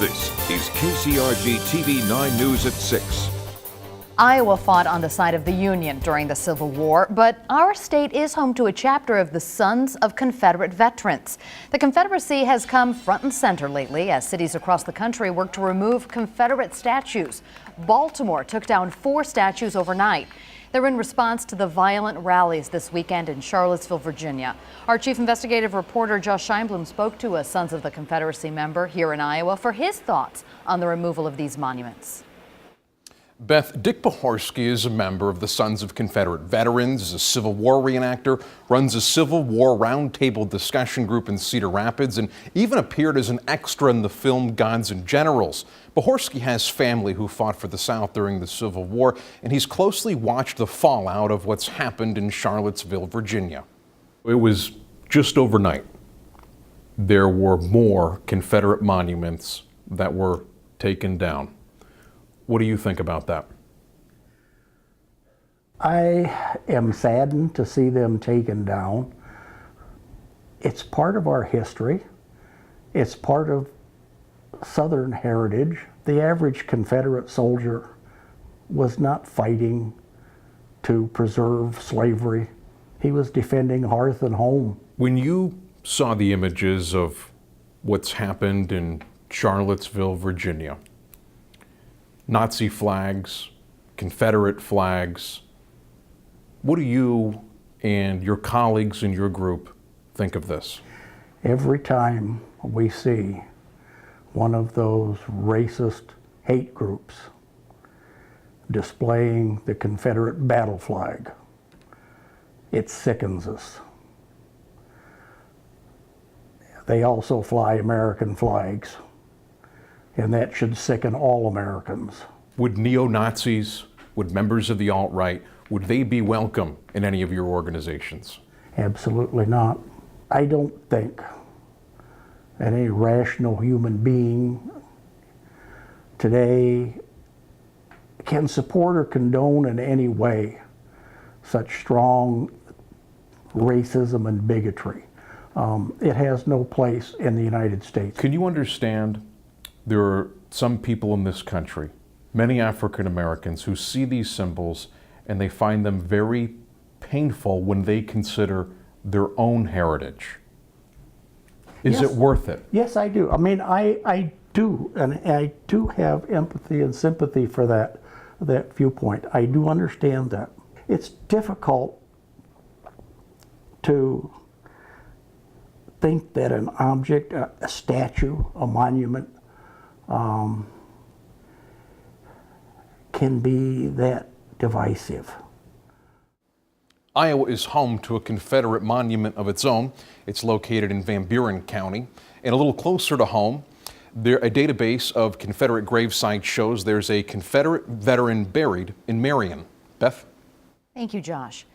This is KCRG TV 9 News at 6. Iowa fought on the side of the Union during the Civil War, but our state is home to a chapter of the Sons of Confederate Veterans. The Confederacy has come front and center lately as cities across the country work to remove Confederate statues. Baltimore took down 4 statues overnight. They're in response to the violent rallies this weekend in Charlottesville, Virginia. Our chief investigative reporter Josh Scheinblum spoke to a Sons of the Confederacy member here in Iowa for his thoughts on the removal of these monuments. Beth, Dick Pohorsky is a member of the Sons of Confederate Veterans, is a Civil War reenactor, runs a Civil War roundtable discussion group in Cedar Rapids, and even appeared as an extra in the film Gods and Generals. Pohorsky has family who fought for the South during the Civil War, and he's closely watched the fallout of what's happened in Charlottesville, Virginia. It was just overnight. There were more Confederate monuments that were taken down. What do you think about that? I am saddened to see them taken down. It's part of our history. It's part of Southern heritage. The average Confederate soldier was not fighting to preserve slavery. He was defending hearth and home. When you saw the images of what's happened in Charlottesville, Virginia, Nazi flags, Confederate flags, what do you and your colleagues in your group think of this? Every time we see one of those racist hate groups displaying the Confederate battle flag, it sickens us. They also fly American flags, and that should sicken all Americans. Would neo-Nazis, would members of the alt-right, would they be welcome in any of your organizations? Absolutely not. I don't think that any rational human being today can support or condone in any way such strong racism and bigotry. It has no place in the United States. Can you understand? There are some people in this country, many African Americans, who see these symbols and they find them very painful when they consider their own heritage. Is it worth it? Yes, I do. I mean, I do, and I do have empathy and sympathy for that viewpoint. I do understand that. It's difficult to think that an object, a statue, a monument, can be that divisive. Iowa is home to a Confederate monument of its own. It's located in Van Buren County. And a little closer to home, a database of Confederate grave sites shows there's a Confederate veteran buried in Marion. Beth? Thank you, Josh.